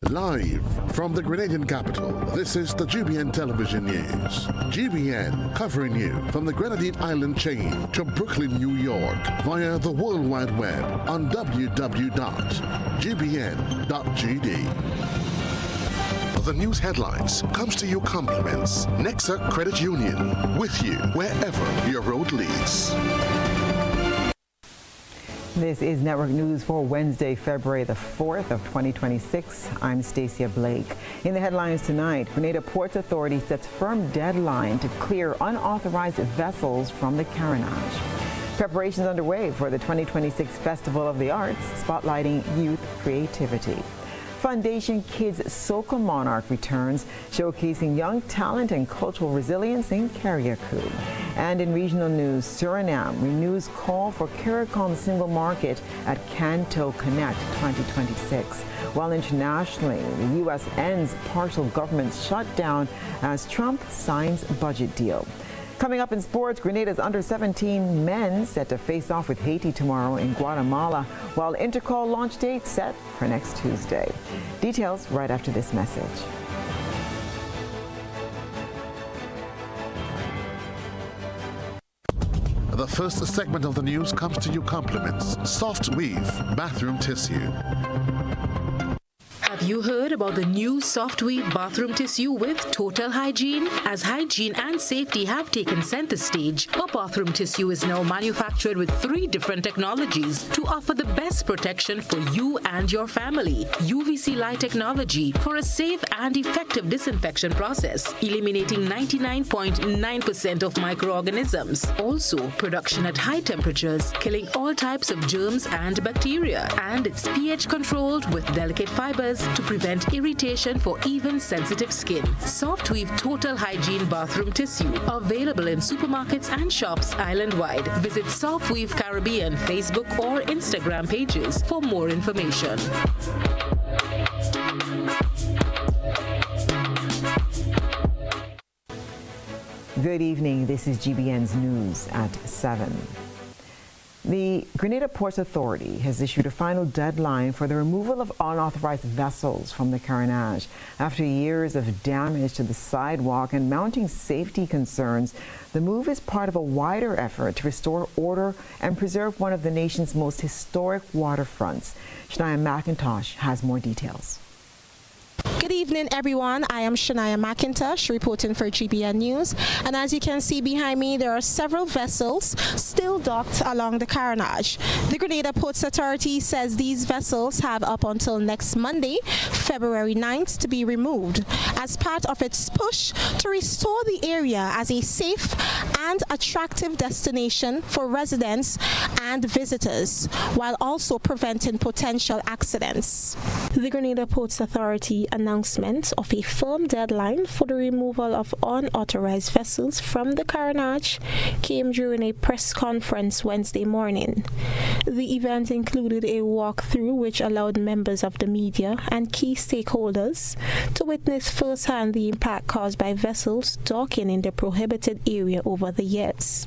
Live from the Grenadian capital, this is the GBN Television News. GBN covering you from the Grenadine Island chain to Brooklyn, New York via the World Wide Web on www.gbn.gd. The news headlines comes to you compliments Nexa Credit Union, with you wherever your road leads. This is Network News for Wednesday, February the 4th of 2026. I'm Stasia Blake. In the headlines tonight, Grenada Ports Authority sets firm deadline to clear unauthorized vessels from the Carenage. Preparations underway for the 2026 Festival of the Arts, spotlighting youth creativity. Foundation Kids Soca Monarch returns, showcasing young talent and cultural resilience in Carriacou. And in regional news, Suriname renews call for CARICOM single market at Canto Connect 2026. While internationally, the U.S. ends partial government shutdown as Trump signs budget deal. Coming up in sports, Grenada's under-17 men set to face off with Haiti tomorrow in Guatemala, while Intercall launch date set for next Tuesday. Details right after this message. The first segment of the news comes to you compliments Soft Weave Bathroom Tissue. Have you heard about the new Soft Weave bathroom tissue with total hygiene? As hygiene and safety have taken center stage, our bathroom tissue is now manufactured with 3 different technologies to offer the best protection for you and your family. UVC light technology for a safe and effective disinfection process, eliminating 99.9% of microorganisms. Also, production at high temperatures, killing all types of germs and bacteria. And it's pH controlled with delicate fibers to prevent irritation for even sensitive skin. Soft Weave Total Hygiene Bathroom Tissue, available in supermarkets and shops island-wide. Visit Soft Weave Caribbean Facebook or Instagram pages for more information. Good evening. This is GBN's News at 7. The Grenada Ports Authority has issued a final deadline for the removal of unauthorized vessels from the Carenage. After years of damage to the sidewalk and mounting safety concerns, the move is part of a wider effort to restore order and preserve one of the nation's most historic waterfronts. Shania McIntosh has more details. Good evening, everyone. I am Shania McIntosh reporting for GBN News, and as you can see behind me, there are several vessels still docked along the Carenage. The Grenada Ports Authority says these vessels have up until next Monday, February 9th, to be removed as part of its push to restore the area as a safe and attractive destination for residents and visitors, while also preventing potential accidents. The Grenada Ports Authority announcement of a firm deadline for the removal of unauthorized vessels from the Carenage came during a press conference Wednesday morning. The event included a walkthrough which allowed members of the media and key stakeholders to witness firsthand the impact caused by vessels docking in the prohibited area over the years.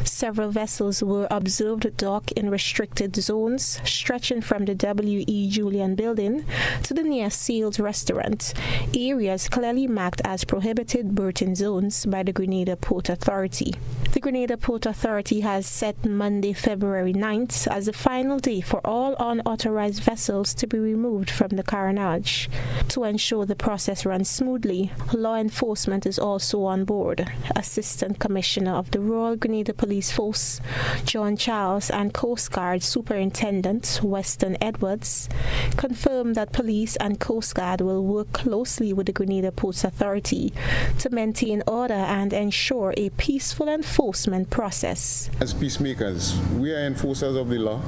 Several vessels were observed dock in restricted zones stretching from the W.E. Julian building to the near Seals restaurant, areas clearly marked as prohibited berthing zones by the Grenada Port Authority. The Grenada Port Authority has set Monday, February 9th as the final day for all unauthorized vessels to be removed from the Carenage. To ensure the process runs smoothly, law enforcement is also on board. Assistant Commissioner of the Royal Grenada Police Force, John Charles, and Coast Guard Superintendent Weston Edwards confirmed that police and Coast Guard will work closely with the Grenada Ports Authority to maintain order and ensure a peaceful enforcement process. As peacemakers, we are enforcers of the law,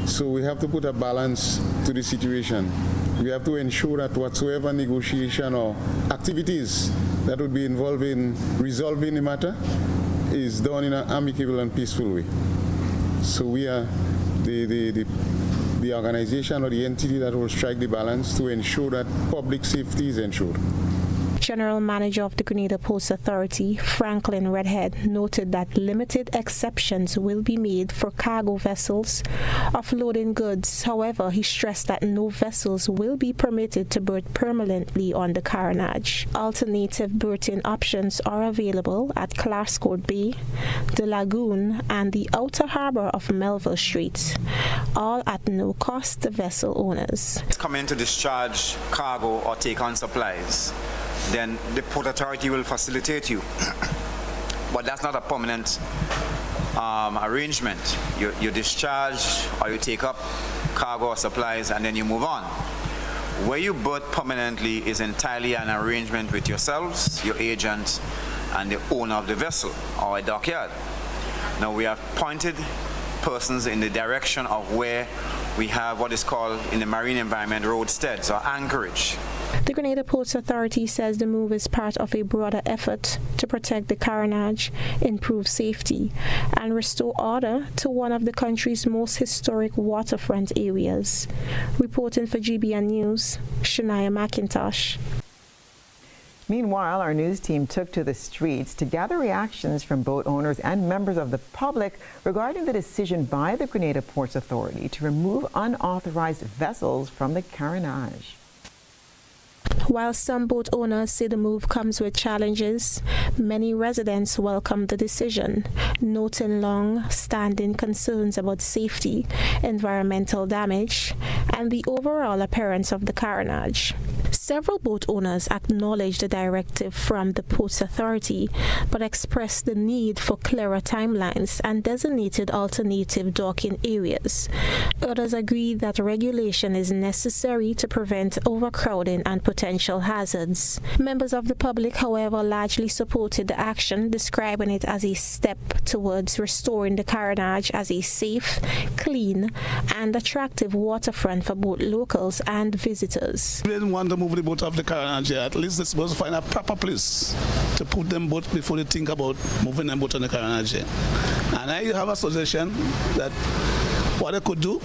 so we have to put a balance to the situation. We have to ensure that whatsoever negotiation or activities that would be involved in resolving the matter is done in an amicable and peaceful way. So we are the organization or the entity that will strike the balance to ensure that public safety is ensured. General Manager of the Grenada Ports Authority, Franklin Redhead, noted that limited exceptions will be made for cargo vessels offloading goods. However, he stressed that no vessels will be permitted to berth permanently on the carronage. Alternative berthing options are available at Clarscourt Bay, the Lagoon, and the outer harbour of Melville Street, all at no cost to vessel owners. Come in to discharge cargo or take on supplies, then the Port Authority will facilitate you. But that's not a permanent arrangement. You discharge or you take up cargo or supplies and then you move on. Where you berth permanently is entirely an arrangement with yourselves, your agent, and the owner of the vessel or a dockyard. Now we have pointed persons in the direction of where we have what is called in the marine environment roadsteads or anchorage. The Grenada Ports Authority says the move is part of a broader effort to protect the carronage, improve safety, and restore order to one of the country's most historic waterfront areas. Reporting for GBN News, Shania McIntosh. Meanwhile, our news team took to the streets to gather reactions from boat owners and members of the public regarding the decision by the Grenada Ports Authority to remove unauthorized vessels from the carronage. While some boat owners say the move comes with challenges, many residents welcome the decision, noting long-standing concerns about safety, environmental damage, and the overall appearance of the carronage. Several boat owners acknowledged the directive from the Ports Authority, but expressed the need for clearer timelines and designated alternative docking areas. Others agreed that regulation is necessary to prevent overcrowding and potential hazards. Members of the public, however, largely supported the action, describing it as a step towards restoring the carronage as a safe, clean, and attractive waterfront for both locals and visitors. They didn't want to move the boat off the carronage. At least they're supposed to find a proper place to put them boat before they think about moving them boat on the carronage. And I have a suggestion that what they could do,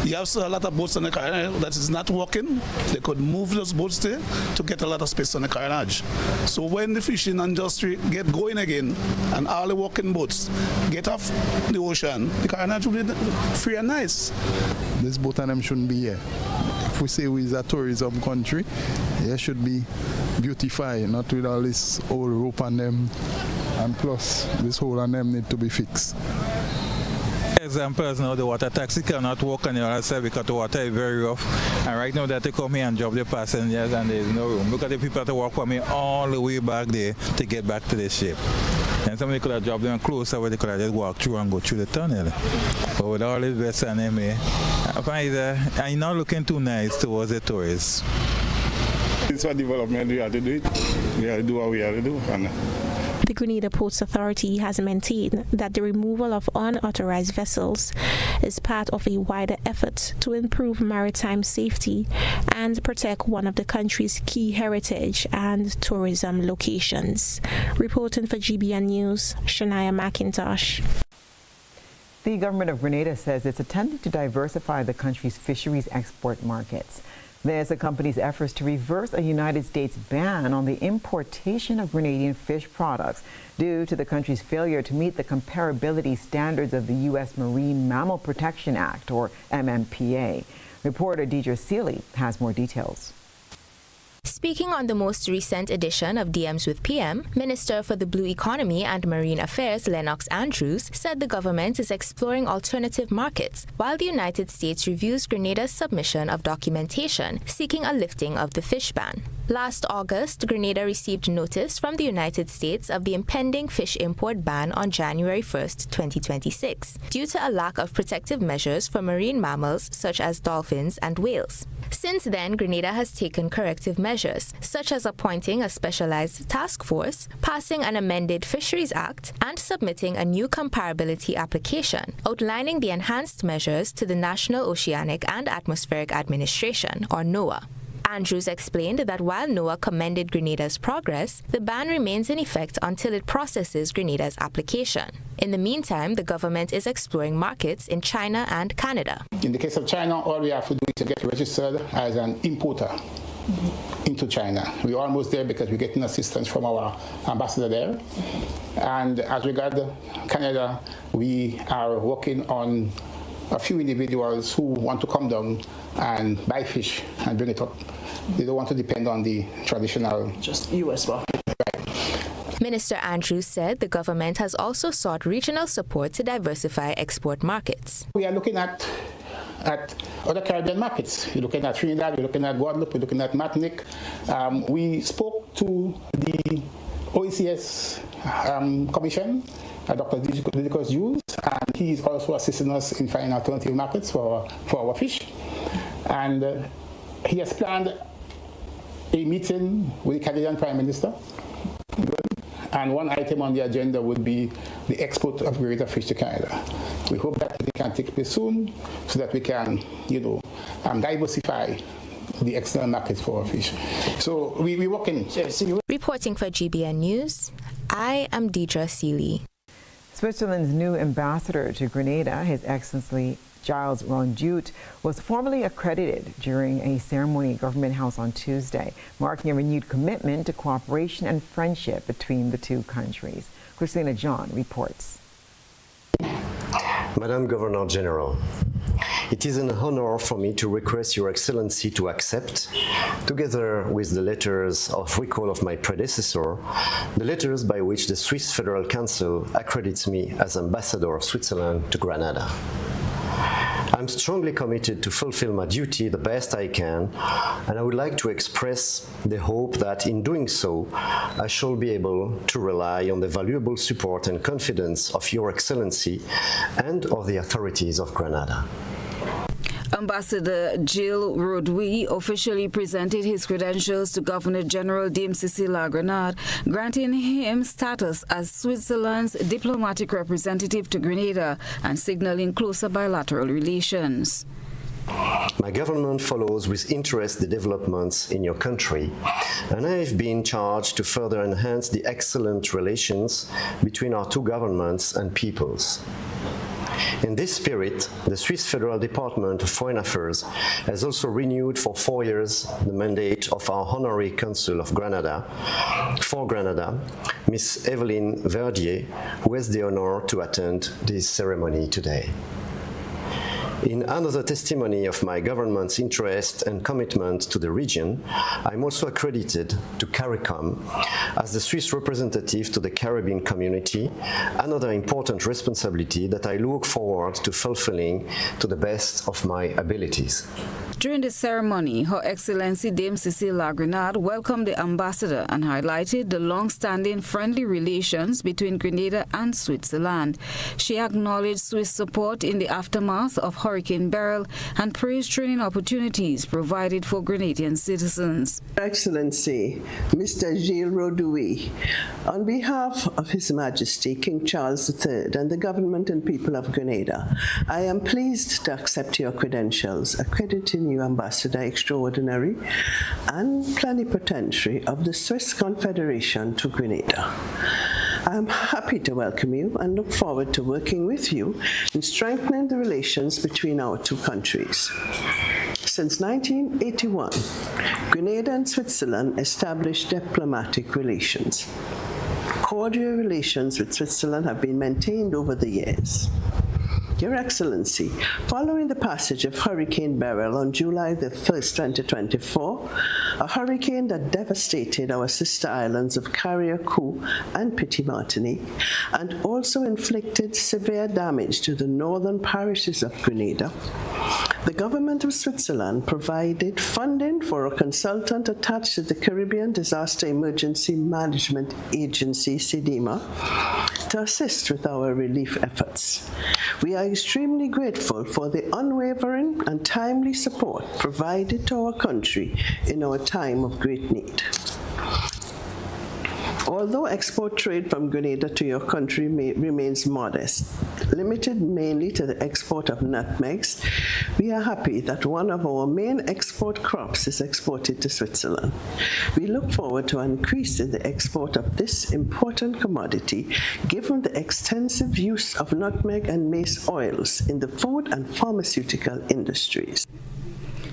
you have a lot of boats on the carronage that is not working. They could move those boats there to get a lot of space on the carronage. So when the fishing industry get going again and all the working boats get off the ocean, the carronage will be free and nice. This boat and them shouldn't be here. If we say we're a tourism country, it should be beautified, not with all this old rope on them, and plus this hole on them need to be fixed. Examples now, the water taxi cannot walk on the other side because the water is very rough. And right now that they come here and drop the passengers and there is no room. Look at the people that walk from here all the way back there to get back to the ship. And somebody could have dropped them closer where they could have just walked through and go through the tunnel. But with all this vessel and them here, I find that I'm not looking too nice towards the tourists. It's for development, we have to do it. We have to do what we have to do. The Grenada Ports Authority has maintained that the removal of unauthorized vessels is part of a wider effort to improve maritime safety and protect one of the country's key heritage and tourism locations. Reporting for GBN News, Shania McIntosh. The government of Grenada says it's attempting to diversify the country's fisheries export markets. This accompanies efforts to reverse a United States ban on the importation of Grenadian fish products due to the country's failure to meet the comparability standards of the U.S. Marine Mammal Protection Act, or MMPA. Reporter Deidre Seeley has more details. Speaking on the most recent edition of DMs with PM, Minister for the Blue Economy and Marine Affairs Lennox Andrews said the government is exploring alternative markets while the United States reviews Grenada's submission of documentation seeking a lifting of the fish ban. Last August, Grenada received notice from the United States of the impending fish import ban on January 1, 2026, due to a lack of protective measures for marine mammals such as dolphins and whales. Since then, Grenada has taken corrective measures, such as appointing a specialized task force, passing an amended Fisheries Act, and submitting a new comparability application, outlining the enhanced measures to the National Oceanic and Atmospheric Administration, or NOAA. Andrews explained that while NOAA commended Grenada's progress, the ban remains in effect until it processes Grenada's application. In the meantime, the government is exploring markets in China and Canada. In the case of China, all we have to do is to get registered as an importer into China. We're almost there because we're getting assistance from our ambassador there. And as regards Canada, we are working on a few individuals who want to come down and buy fish and bring it up. They don't want to depend on the traditional just U.S. market. Minister Andrews said the government has also sought regional support to diversify export markets. We are looking at other Caribbean markets. We're looking at Trinidad, we're looking at Guadeloupe, we're looking at Martinique. We spoke to the OECS Commission, Dr. Didicus Hughes, and he is also assisting us in finding alternative markets for our fish. And he has planned a meeting with the Canadian Prime Minister. And one item on the agenda would be the export of greater fish to Canada. We hope that it can take place soon so that we can, diversify the external markets for our fish. So we're working. Reporting for GBN News, I am Deidre Seeley. Switzerland's new ambassador to Grenada, His Excellency Gilles Rondeut, was formally accredited during a ceremony at Government House on Tuesday, marking a renewed commitment to cooperation and friendship between the two countries. Christina John reports. Madam Governor General, it is an honor for me to request Your Excellency to accept, together with the letters of recall of my predecessor, the letters by which the Swiss Federal Council accredits me as Ambassador of Switzerland to Grenada. I'm strongly committed to fulfill my duty the best I can, and I would like to express the hope that in doing so, I shall be able to rely on the valuable support and confidence of Your Excellency and of the authorities of Grenada. Ambassador Gilles Rondeut officially presented his credentials to Governor General Dame-Cécile Lagrenade, granting him status as Switzerland's diplomatic representative to Grenada and signaling closer bilateral relations. My government follows with interest the developments in your country, and I have been charged to further enhance the excellent relations between our two governments and peoples. In this spirit, the Swiss Federal Department of Foreign Affairs has also renewed for 4 years the mandate of our Honorary Consul of Grenada, for Grenada, Miss Evelyne Verdier, who has the honor to attend this ceremony today. In another testimony of my government's interest and commitment to the region, I'm also accredited to CARICOM as the Swiss representative to the Caribbean community, another important responsibility that I look forward to fulfilling to the best of my abilities. During the ceremony, Her Excellency Dame-Cécile Lagrenade welcomed the ambassador and highlighted the long-standing friendly relations between Grenada and Switzerland. She acknowledged Swiss support in the aftermath of Hurricane Beryl and praised training opportunities provided for Grenadian citizens. Your Excellency, Mr. Gilles Rondeut, on behalf of His Majesty King Charles III and the government and people of Grenada, I am pleased to accept your credentials, accrediting you Ambassador Extraordinary and Plenipotentiary of the Swiss Confederation to Grenada. I am happy to welcome you and look forward to working with you in strengthening the relations between our two countries. Since 1981, Grenada and Switzerland established diplomatic relations. Cordial relations with Switzerland have been maintained over the years. Your Excellency, following the passage of Hurricane Beryl on July the 1st, 2024, a hurricane that devastated our sister islands of Carriacou and Petit Martinique, and also inflicted severe damage to the northern parishes of Grenada, the government of Switzerland provided funding for a consultant attached to the Caribbean Disaster Emergency Management Agency, CDEMA, to assist with our relief efforts. We are extremely grateful for the unwavering and timely support provided to our country in our time of great need. Although export trade from Grenada to your country remains modest, limited mainly to the export of nutmegs, we are happy that one of our main export crops is exported to Switzerland. We look forward to an increase in the export of this important commodity, given the extensive use of nutmeg and mace oils in the food and pharmaceutical industries.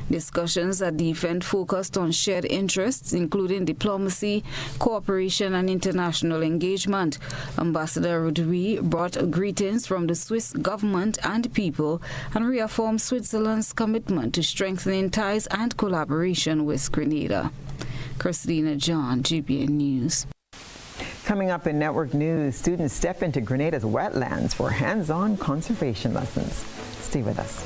Discussions at the event focused on shared interests, including diplomacy, cooperation, and international engagement. Ambassador Rodui brought greetings from the Swiss government and people and reaffirmed Switzerland's commitment to strengthening ties and collaboration with Grenada. Christina John, GBN News. Coming up in network news, students step into Grenada's wetlands for hands-on conservation lessons. Stay with us.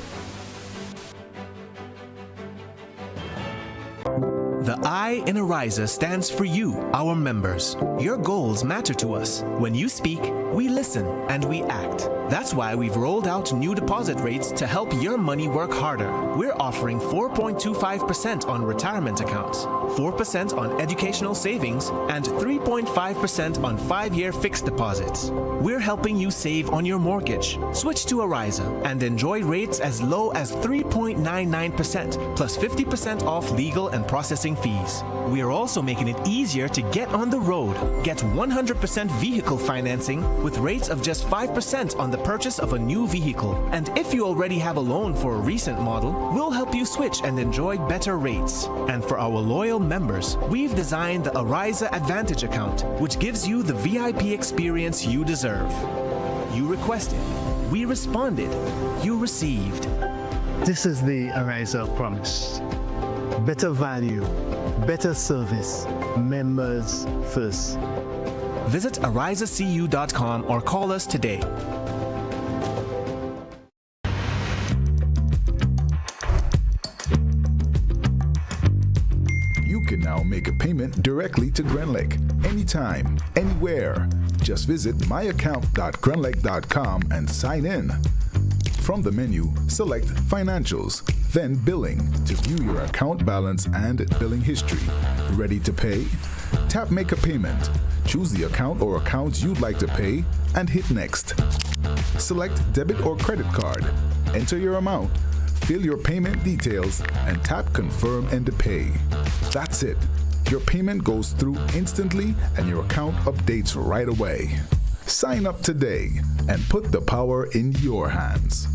The I in ARISA stands for you, our members. Your goals matter to us. When you speak, we listen and we act. That's why we've rolled out new deposit rates to help your money work harder. We're offering 4.25% on retirement accounts, 4% on educational savings, and 3.5% on 5-year fixed deposits. We're helping you save on your mortgage. Switch to ARISA and enjoy rates as low as 3.99% plus 50% off legal and processing fees. We are also making it easier to get on the road. Get 100% vehicle financing with rates of just 5% on the purchase of a new vehicle. And if you already have a loan for a recent model, we'll help you switch and enjoy better rates. And for our loyal members, we've designed the ARISA Advantage account, which gives you the VIP experience you deserve. You requested, we responded, you received. This is the ARISA promise. Better value, better service, members first. Visit arisacu.com or call us today. You can now make a payment directly to Grenlec, anytime, anywhere. Just visit myaccount.grenlec.com and sign in. From the menu, select Financials, then Billing to view your account balance and billing history. Ready to pay? Tap Make a Payment. Choose the account or accounts you'd like to pay and hit Next. Select Debit or Credit Card. Enter your amount, fill your payment details, and tap Confirm and Pay. That's it. Your payment goes through instantly and your account updates right away. Sign up today and put the power in your hands.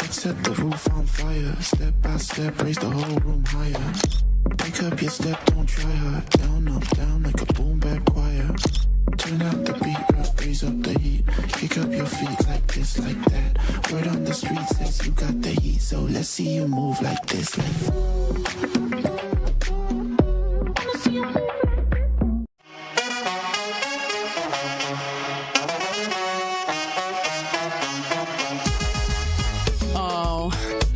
Set the roof on fire, step by step, raise the whole room higher. Pick up your step, don't try hard. Down, up, down, like a boom bap choir. Turn out the beat, raise up the heat. Kick up your feet like this, like that. Word on the street says you got the heat, so let's see you move like this, like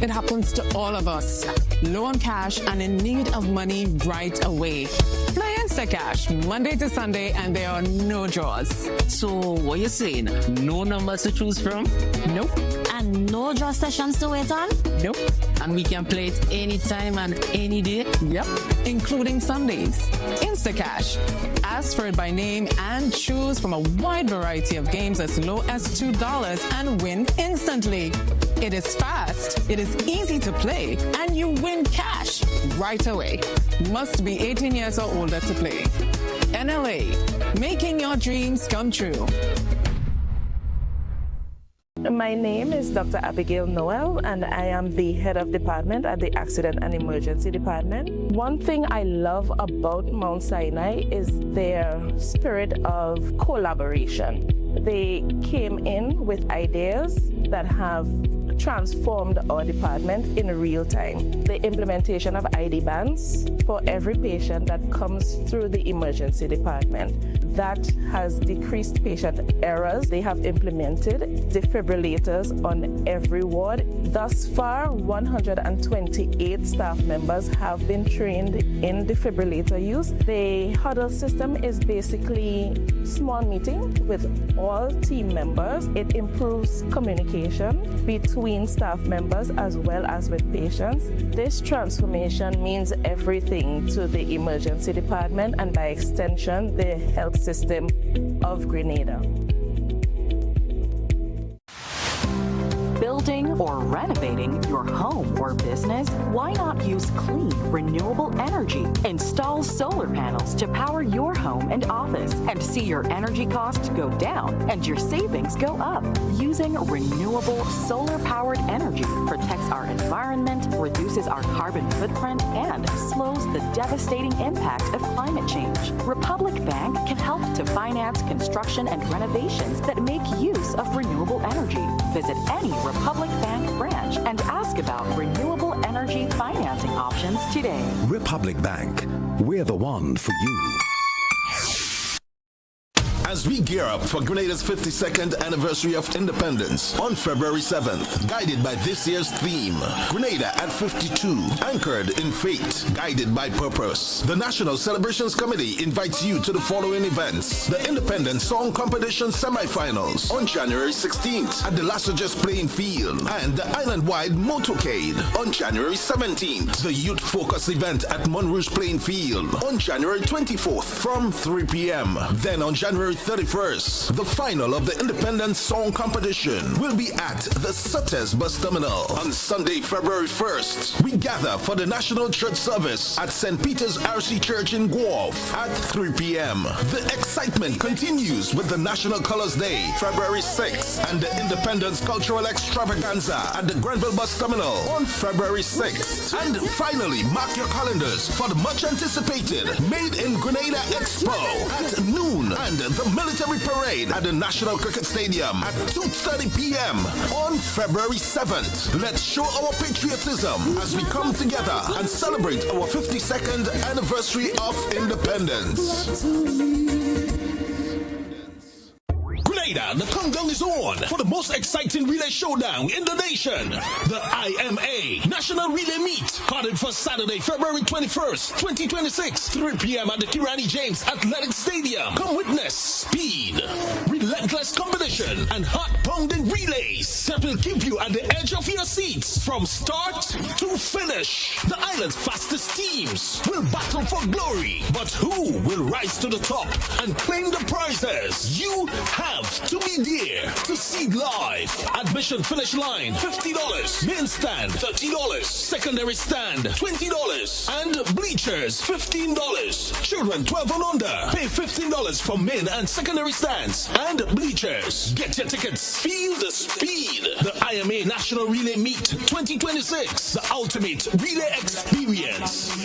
It happens to all of us. Low on cash and in need of money right away. Play Instacash Monday to Sunday and there are no draws. So what you saying? No numbers to choose from? Nope. And no draw sessions to wait on? Nope. And we can play it anytime and any day? Yep. Including Sundays. Instacash. Ask for it by name and choose from a wide variety of games as low as $2 and win instantly. It is fast, it is easy to play, and you win cash right away. Must be 18 years or older to play. NLA, making your dreams come true. My name is Dr. Abigail Noel, and I am the head of department at the Accident and Emergency Department. One thing I love about Mount Sinai is their spirit of collaboration. They came in with ideas that have transformed our department in real time. The implementation of ID bands for every patient that comes through the emergency department. That has decreased patient errors. They have implemented defibrillators on every ward. Thus far, 128 staff members have been trained in defibrillator use. The huddle system is basically small meeting with all team members. It improves communication between staff members as well as with patients. This transformation means everything to the emergency department and by extension the health system of Grenada. Building or renovating your home or business? Why not use clean, renewable energy? Install solar panels to power your home and office and see your energy costs go down and your savings go up. Using renewable solar-powered energy protects our environment, reduces our carbon footprint, and slows the devastating impact of climate change. Republic Bank can help to finance construction and renovations that make use of renewable energy. Visit any Republic Bank branch and ask about renewable energy financing options today. Republic Bank, we're the one for you. As we gear up for Grenada's 52nd anniversary of independence on February 7th, guided by this year's theme, Grenada at 52, anchored in fate, guided by purpose. The National Celebrations Committee invites you to the following events: the Independence Song Competition semifinals on January 16th at the Lassages Playing Field, and the island-wide motorcade on January 17th. The Youth Focus event at Monrouge Playing Field on January 24th from 3 p.m. Then on January 31st, the final of the Independence Song Competition will be at the Sutter's Bus Terminal. On Sunday, February 1st, we gather for the National Church Service at St. Peter's RC Church in Guelph at 3 p.m. The excitement continues with the National Colors Day, February 6th, and the Independence Cultural Extravaganza at the Grenville Bus Terminal on February 6th. And finally, mark your calendars for the much-anticipated Made in Grenada Expo at noon and the military parade at the National Cricket Stadium at 2:30 p.m. on February 7th. Let's show our patriotism as we come together and celebrate our 52nd anniversary of independence. Grenada, the countdown is on for the most exciting relay showdown in the nation. The IMA National Relay Meet, started for Saturday, February 21st, 2026, 3 p.m. at the Kirani James Athletic Stadium. Come witness speed, relentless competition, and heart-pounding relays that will keep you at the edge of your seats from start to finish. The island's fastest teams will battle for glory, but who will rise to the top and claim the prizes? You have to be there to see live. Admission finish line $50, main stand $30, secondary stand $20, and bleachers $15. Children 12 and under pay $15 for main and secondary stands and bleachers. Get your tickets. Feel the speed. The IMA National Relay Meet 2026, the ultimate relay experience.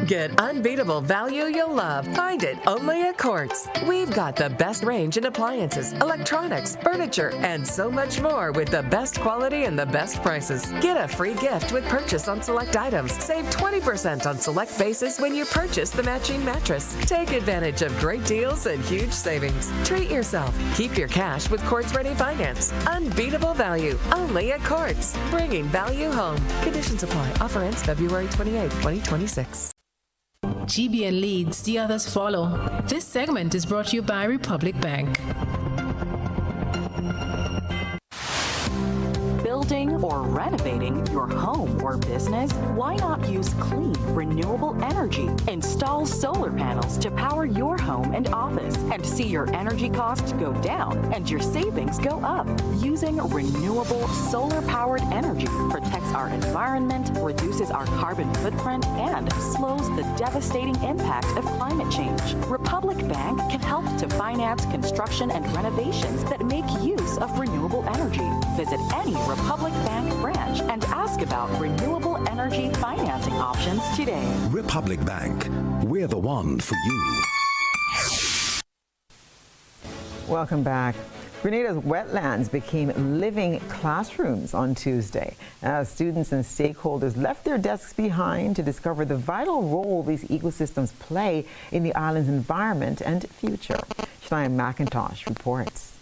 Get unbeatable value you'll love. Find it only at Quartz. We've got the best range in appliances, electronics, furniture, and so much more with the best quality and the best prices. Get a free gift with purchase on select items. Save 20% on select bases when you purchase the matching mattress. Take advantage of great deals and huge savings. Treat yourself. Keep your cash with Quartz Ready Finance. Unbeatable value only at Quartz. Bringing value home. Conditions apply. Offer ends February 28, 2026. GBN leads, the others follow. This segment is brought to you by Republic Bank. Building or renovating your home or business? Why not use clean, renewable energy? Install solar panels to power your home and office and see your energy costs go down and your savings go up. Using renewable solar-powered energy protects our environment, reduces our carbon footprint, and slows the devastating impact of climate change. Republic Bank can help to finance construction and renovations that make use of renewable energy. Visit any Republic Bank branch and ask about renewable energy financing options today. Republic Bank, we're the one for you. Welcome back. Grenada's wetlands became living classrooms on Tuesday as students and stakeholders left their desks behind to discover the vital role these ecosystems play in the island's environment and future. Shania McIntosh reports.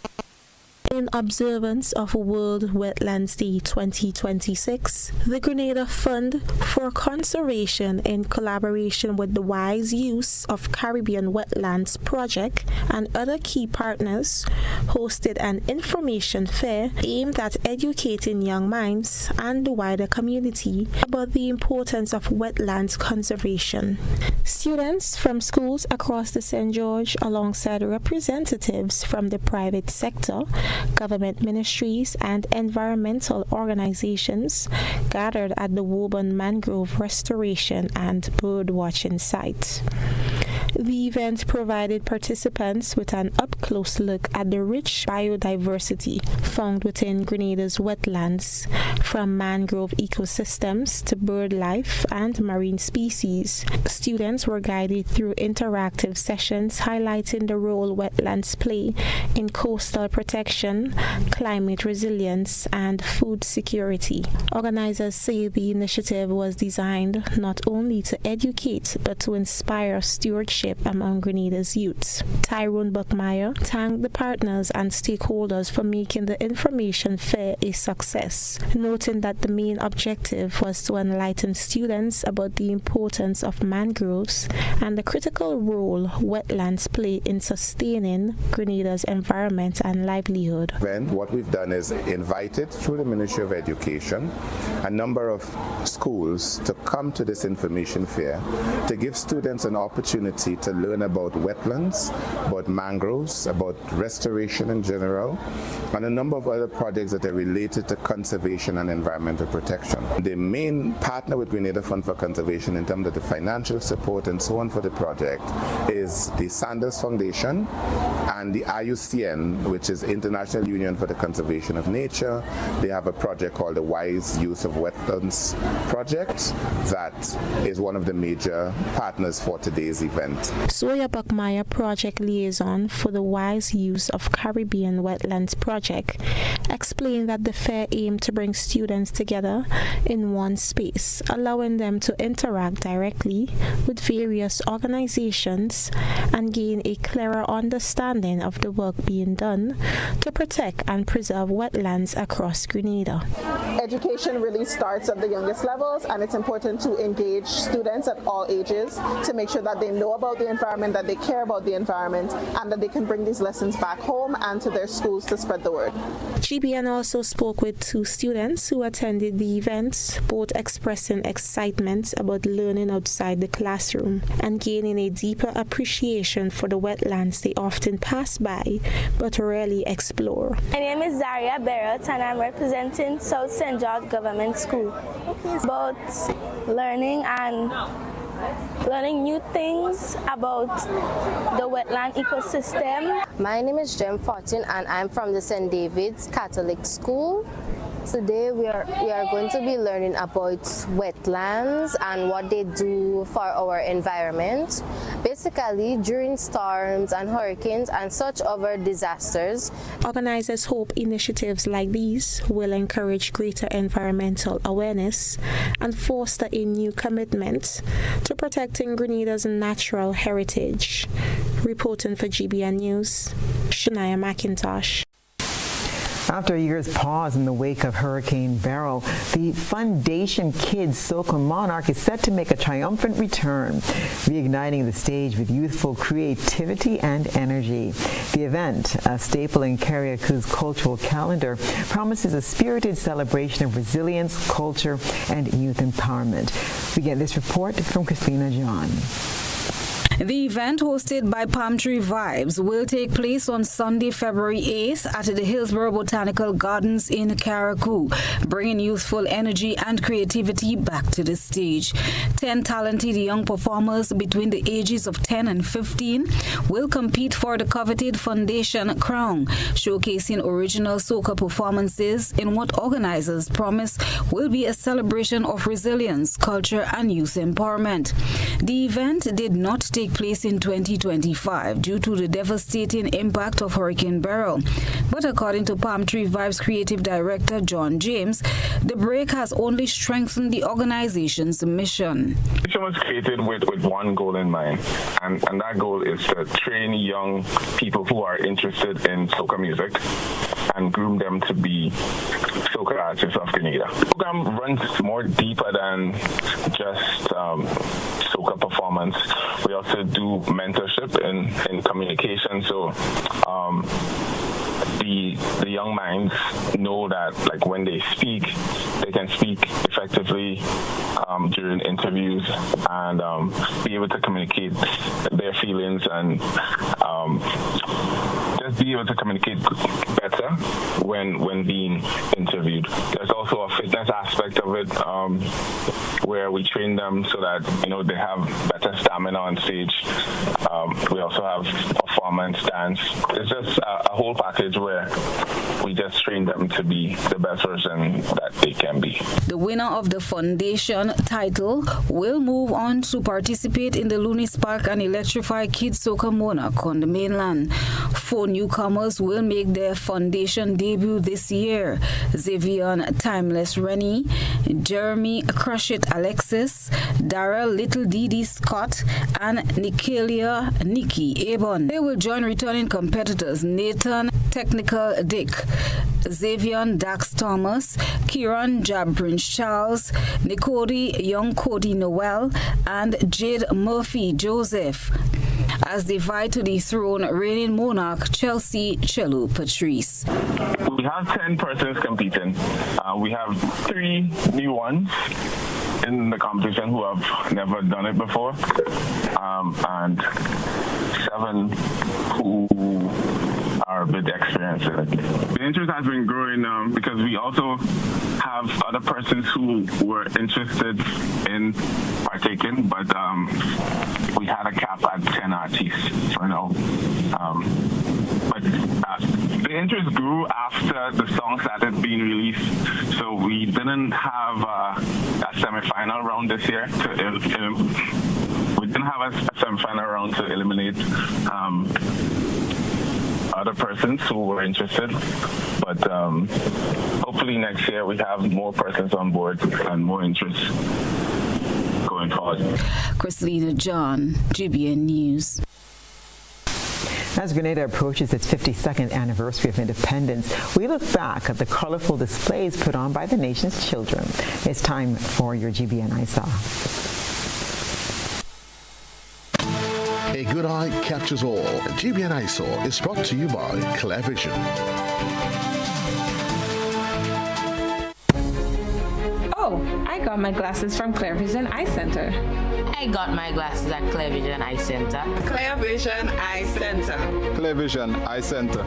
In observance of World Wetlands Day 2026, the Grenada Fund for Conservation, in collaboration with the Wise Use of Caribbean Wetlands Project and other key partners, hosted an information fair aimed at educating young minds and the wider community about the importance of wetlands conservation. Students from schools across the St. George, alongside representatives from the private sector, government ministries, and environmental organizations, gathered at the Woburn Mangrove Restoration and Bird Watching site. The event provided participants with an up-close look at the rich biodiversity found within Grenada's wetlands, from mangrove ecosystems to bird life and marine species. Students were guided through interactive sessions highlighting the role wetlands play in coastal protection, climate resilience, and food security. Organizers say the initiative was designed not only to educate but to inspire stewardship among Grenada's youths. Tyrone Buckmeyer thanked the partners and stakeholders for making the information fair a success, noting that the main objective was to enlighten students about the importance of mangroves and the critical role wetlands play in sustaining Grenada's environment and livelihood. Then what we've done is invited through the Ministry of Education a number of schools to come to this information fair to give students an opportunity to learn about wetlands, about mangroves, about restoration in general, and a number of other projects that are related to conservation and environmental protection. The main partner with Grenada Fund for Conservation in terms of the financial support and so on for the project is the Sanders Foundation and the IUCN, which is International Union for the Conservation of Nature. They have a project called the Wise Use of Wetlands Project that is one of the major partners for today's event. Soya Buckmeyer, project liaison for the Wise Use of Caribbean Wetlands Project, explained that the fair aimed to bring students together in one space, allowing them to interact directly with various organizations and gain a clearer understanding of the work being done to protect and preserve wetlands across Grenada. Education really starts at the youngest levels, and it's important to engage students at all ages to make sure that they know about the environment, that they care about the environment, and that they can bring these lessons back home and to their schools to spread the word. GBN also spoke with 2 students who attended the event, both expressing excitement about learning outside the classroom and gaining a deeper appreciation for the wetlands they often pass by but rarely explore. My name is Zaria Barrett and I'm representing South St. George Government School. About learning new things about the wetland ecosystem. My name is Jem Fortin and I'm from the St. David's Catholic School. Today we are going to be learning about wetlands and what they do for our environment. Basically, during storms and hurricanes and such other disasters. Organizers hope initiatives like these will encourage greater environmental awareness and foster a new commitment to protecting Grenada's natural heritage. Reporting for GBN News, Shania McIntosh. After a year's pause in the wake of Hurricane Beryl, the Foundation Kids Soca Monarch is set to make a triumphant return, reigniting the stage with youthful creativity and energy. The event, a staple in Carriacou's cultural calendar, promises a spirited celebration of resilience, culture, and youth empowerment. We get this report from Christina John. The event, hosted by Palm Tree Vibes, will take place on Sunday, February 8th at the Hillsborough Botanical Gardens in Carriacou, bringing youthful energy and creativity back to the stage. 10 talented young performers between the ages of 10 and 15 will compete for the coveted Foundation crown, showcasing original soca performances in what organizers promise will be a celebration of resilience, culture, and youth empowerment. The event did not take place in 2025 due to the devastating impact of Hurricane Beryl. But according to Palm Tree Vibes creative director John James, the break has only strengthened the organization's mission. The mission was created with one goal in mind, and that goal is to train young people who are interested in soca music and groom them to be soca artists of Grenada. The program runs more deeper than just soca performance. We also do mentorship in communication. So the young minds know that, like, when they speak, they can speak effectively during interviews and be able to communicate their feelings and just be able to communicate better when being interviewed. There's also a fitness aspect of it where we train them so that, you know, they have better stamina on stage. We also have performance, dance. It's just a whole package where we just train them to be the best version that they can be. The winner of the foundation title will move on to participate in the Looney Spark and Electrify Kids Soca Monarch on the mainland. 4 newcomers will make their foundation debut this year. Xavion Timeless Rennie, Jeremy Crush It Alexis, Darrell Little Dee Scott, and Nikelia Nikki Avon. They will join returning competitors Nathan Technical Dick, Xavion Dax Thomas, Kieran Jab Prince Charles, Nicody Young Cody Noel, and Jade Murphy Joseph, as they vie to dethrone reigning monarch Chelsea Chelu Patrice. We have 10 persons competing. We have 3 new ones in the competition who have never done it before, and 7 who are a bit experienced in it. The interest has been growing because we also have other persons who were interested in partaking, but we had a cap at 10 artists for now. But the interest grew after the song started being released, so we didn't have a semi-final round this year. We didn't have a semi-final round to eliminate other persons who were interested, but hopefully next year we have more persons on board and more interest going forward. Christina John, GBN News. As Grenada approaches its 52nd anniversary of independence, we look back at the colorful displays put on by the nation's children. It's time for your GBN ISA. A good eye catches all. GBN ISA is brought to you by Clearvision. Oh, I got my glasses from Clearvision Eye Center. I got my glasses at Clearvision Eye Center. Clearvision Eye Center. Clearvision Eye Center.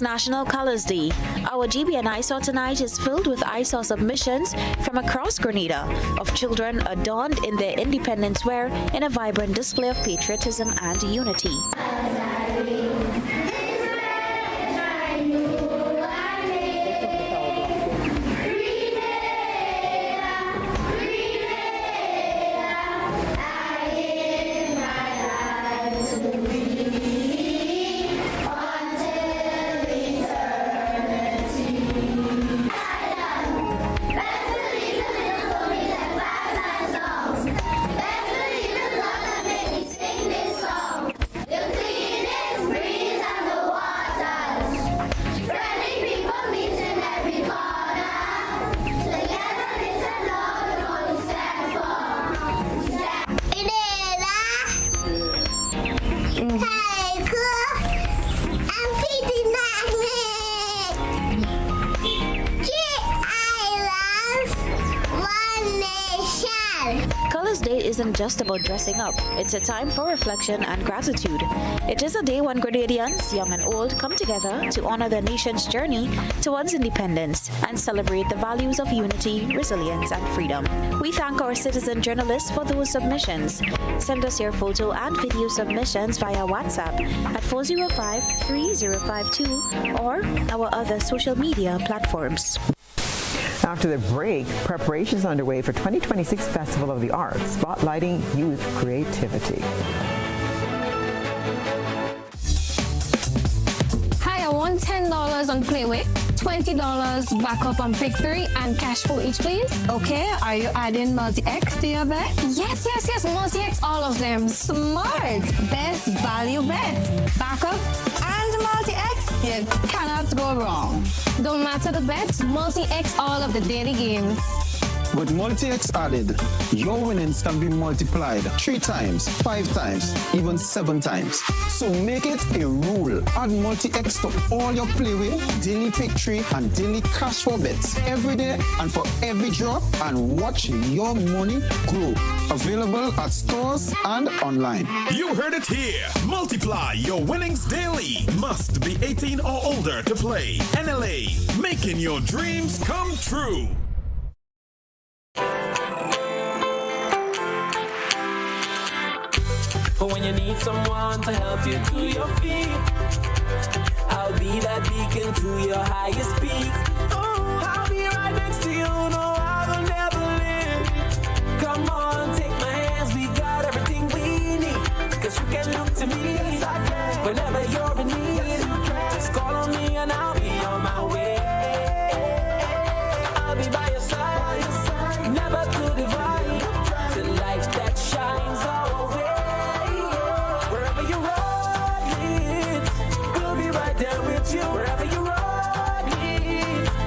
National Colors Day. Our GBN ISA tonight is filled with ISA submissions from across Grenada of children adorned in their independence wear in a vibrant display of patriotism and unity. Sing this song. isn't just about dressing up. It's a time for reflection and gratitude. It is a day when Grenadians, young and old, come together to honor their nation's journey towards independence and celebrate the values of unity, resilience, and freedom. We thank our citizen journalists for those submissions. Send us your photo and video submissions via WhatsApp at 405-3052 or our other social media platforms. After the break, preparations underway for 2026 Festival of the Arts, spotlighting youth creativity. Hi, I want $10 on Playway, $20 backup on Victory, and cash for each, please. Okay, are you adding multi-X to your bet? Yes, multi-X, all of them. Smart. Best value bet. Backup and multi-X. You cannot go wrong. Don't matter the bet, multi-X all of the daily games. With multi-X added, your winnings can be multiplied 3 times, 5 times, even 7 times. So make it a rule. Add multi-X to all your Playway, daily pick 3, and daily cash for bets every day and for every drop, and watch your money grow. Available at stores and online. You heard it here. Multiply your winnings daily. Must be 18 or older to play. NLA, making your dreams come true. But when you need someone to help you to your feet, I'll be that beacon to your highest peak. Oh, I'll be right next to you, no, I will never leave. Come on, take my hands, we got everything we need. Cause you can look to me whenever you're in need. Just call on me and I'll be on my way. I'll be by your side, never to divide. The light that shines our way. Wherever you ride me,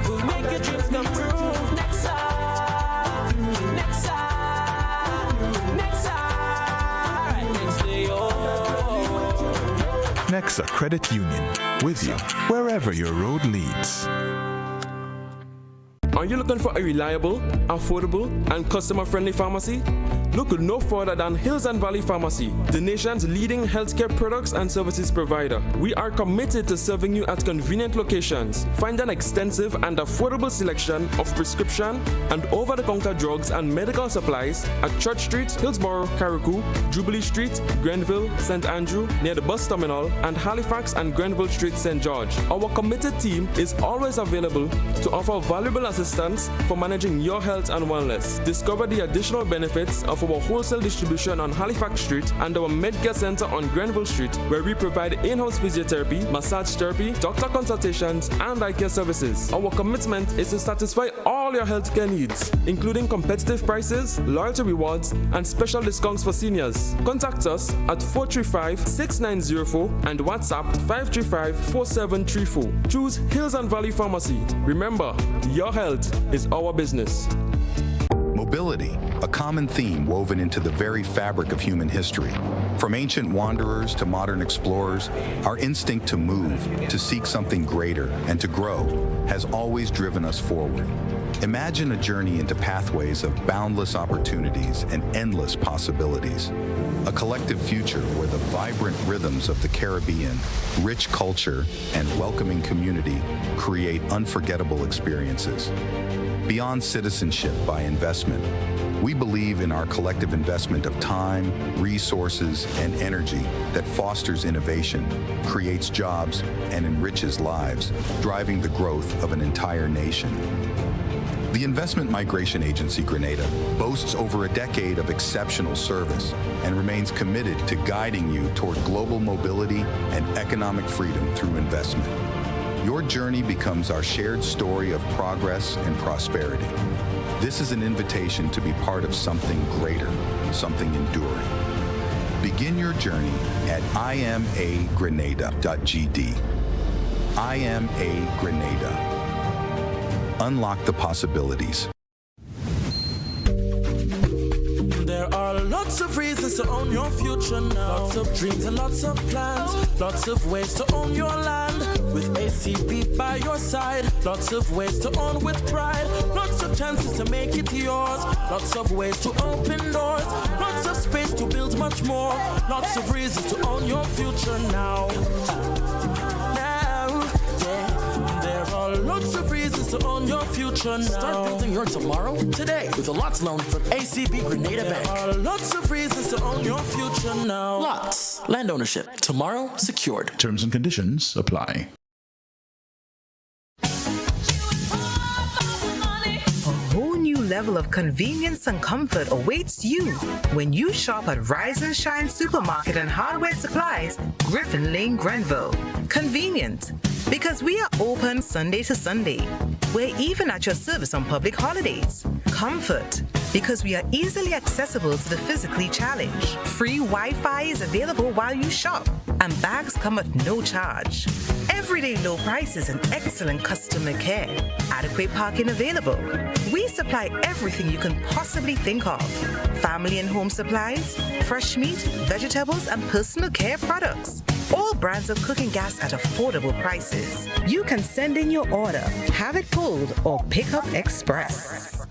we'll make your dreams come true. Next time, next time, next time, next day, oh. Nexa Credit Union, with you wherever your road leads. Are you looking for a reliable, affordable, and customer-friendly pharmacy? Look no further than Hills and Valley Pharmacy, the nation's leading healthcare products and services provider. We are committed to serving you at convenient locations. Find an extensive and affordable selection of prescription and over-the-counter drugs and medical supplies at Church Street, Hillsborough, Carriacou, Jubilee Street, Grenville, St. Andrew, near the bus terminal, and Halifax and Grenville Street, St. George. Our committed team is always available to offer valuable assistance for managing your health and wellness. Discover the additional benefits of our wholesale distribution on Halifax Street and our Medcare Center on Grenville Street, where we provide in-house physiotherapy, massage therapy, doctor consultations, and eye care services. Our commitment is to satisfy all your healthcare needs, including competitive prices, loyalty rewards, and special discounts for seniors. Contact us at 435-6904 and WhatsApp 535-4734. Choose Hills and Valley Pharmacy. Remember, your health is our business. Mobility, a common theme woven into the very fabric of human history. From ancient wanderers to modern explorers, our instinct to move, to seek something greater, and to grow has always driven us forward. Imagine a journey into pathways of boundless opportunities and endless possibilities. A collective future where the vibrant rhythms of the Caribbean, rich culture, and welcoming community create unforgettable experiences. Beyond citizenship by investment, we believe in our collective investment of time, resources, and energy that fosters innovation, creates jobs, and enriches lives, driving the growth of an entire nation. The Investment Migration Agency Grenada boasts over a decade of exceptional service and remains committed to guiding you toward global mobility and economic freedom through investment. Your journey becomes our shared story of progress and prosperity. This is an invitation to be part of something greater, something enduring. Begin your journey at imagrenada.gd. IMA Grenada. Unlock the possibilities. There are lots of reasons reasons to own your future now. Lots of dreams and lots of plans. Lots of ways to own your land. With ACB by your side. Lots of ways to own with pride. Lots of chances to make it yours. Lots of ways to open doors. Lots of space to build much more. Lots of reasons to own your future now. There are lots of reasons to own your future now. Start building your tomorrow today with a Lots loan from ACB Grenada Bank. There are lots of reasons to own your future now. Lots. Land ownership. Tomorrow secured. Terms and conditions apply. A whole new level of convenience and comfort awaits you when you shop at Rise and Shine Supermarket and Hardware Supplies, Griffin Lane, Grenville. Convenient, because we are open Sunday to Sunday. We're even at your service on public holidays. Comfort, because we are easily accessible to the physically challenged. Free Wi-Fi is available while you shop, and bags come at no charge. Everyday low prices and excellent customer care. Adequate parking available. We supply everything you can possibly think of. Family and home supplies, fresh meat, vegetables, and personal care products. All brands of cooking gas at affordable prices. You can send in your order, have it pulled, or pick up express.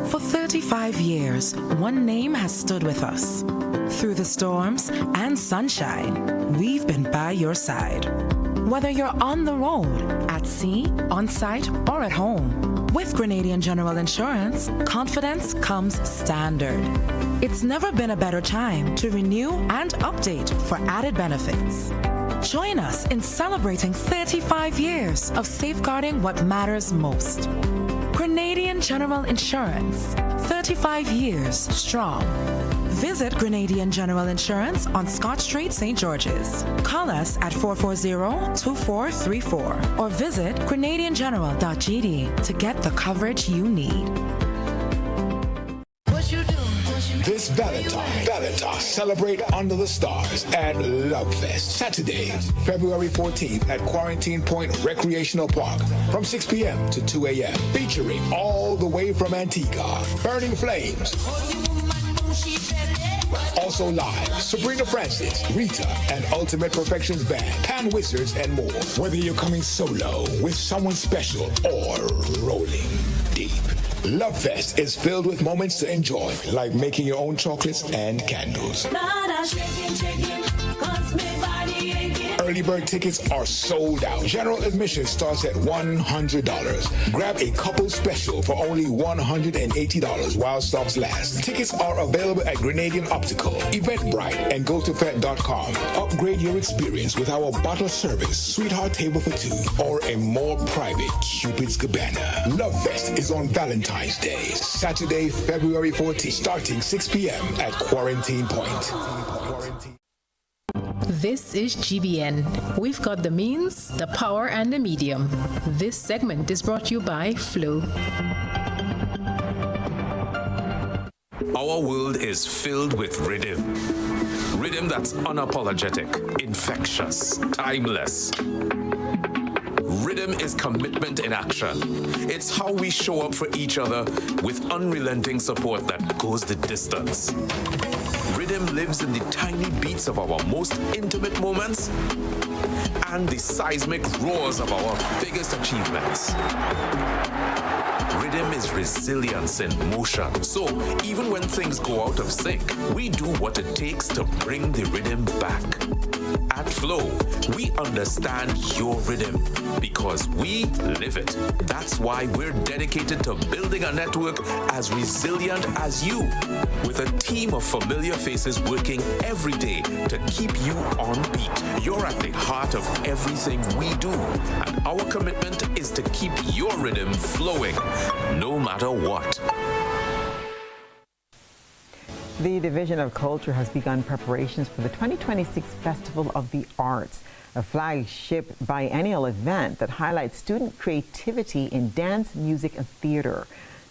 For 35 years, one name has stood with us. Through the storms and sunshine, we've been by your side. Whether you're on the road, at sea, on site, or at home, with Grenadian General Insurance, confidence comes standard. It's never been a better time to renew and update for added benefits. Join us in celebrating 35 years of safeguarding what matters most. Grenadian General Insurance, 35 years strong. Visit Grenadian General Insurance on Scott Street, St. George's. Call us at 440-2434 or visit grenadiangeneral.gd to get the coverage you need. This Valentine, celebrate under the stars at Love Fest. Saturday, February 14th at Quarantine Point Recreational Park from 6 p.m. to 2 a.m. Featuring all the way from Antigua, Burning Flames. Also live, Sabrina Francis, Rita, and Ultimate Perfections Band, Pan Wizards, and more. Whether you're coming solo, with someone special, or rolling deep. Love Fest is filled with moments to enjoy, like making your own chocolates and candles. Early bird tickets are sold out. General admission starts at $100. Grab a couple special for only $180 while stocks last. Tickets are available at Grenadian Optical, Eventbrite, and GoToFet.com. Upgrade your experience with our bottle service, Sweetheart Table for Two, or a more private Cupid's Cabana. Love Fest is on Valentine's Day, Saturday, February 14th, starting 6 p.m. at Quarantine Point. This is GBN. We've got the means, the power, and the medium. This segment is brought to you by Flow. Our world is filled with rhythm. Rhythm that's unapologetic, infectious, timeless. Rhythm is commitment in action. It's how we show up for each other with unrelenting support that goes the distance. Rhythm lives in the tiny beats of our most intimate moments and the seismic roars of our biggest achievements. Rhythm is resilience in motion. So even when things go out of sync, we do what it takes to bring the rhythm back. At Flow, we understand your rhythm because we live it. That's why we're dedicated to building a network as resilient as you, with a team of familiar faces working every day to keep you on beat. You're at the heart of everything we do, and our commitment is to keep your rhythm flowing, no matter what. The Division of Culture has begun preparations for the 2026 Festival of the Arts, a flagship biennial event that highlights student creativity in dance, music, and theater.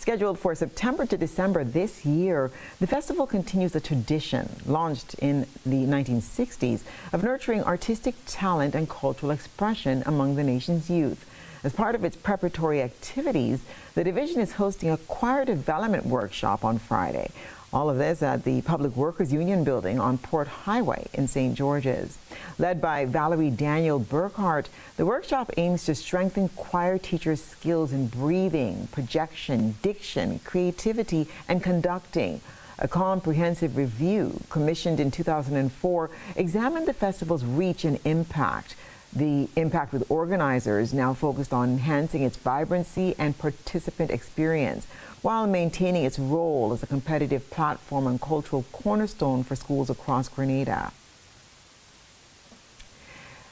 Scheduled for September to December this year, the festival continues a tradition launched in the 1960s of nurturing artistic talent and cultural expression among the nation's youth. As part of its preparatory activities, the division is hosting a choir development workshop on Friday. All of this at the Public Workers Union building on Port Highway in St. George's. Led by Valerie Daniel Burkhart, the workshop aims to strengthen choir teachers' skills in breathing, projection, diction, creativity, and conducting. A comprehensive review commissioned in 2004 examined the festival's reach and impact. The impact with organizers now focused on enhancing its vibrancy and participant experience, while maintaining its role as a competitive platform and cultural cornerstone for schools across Grenada.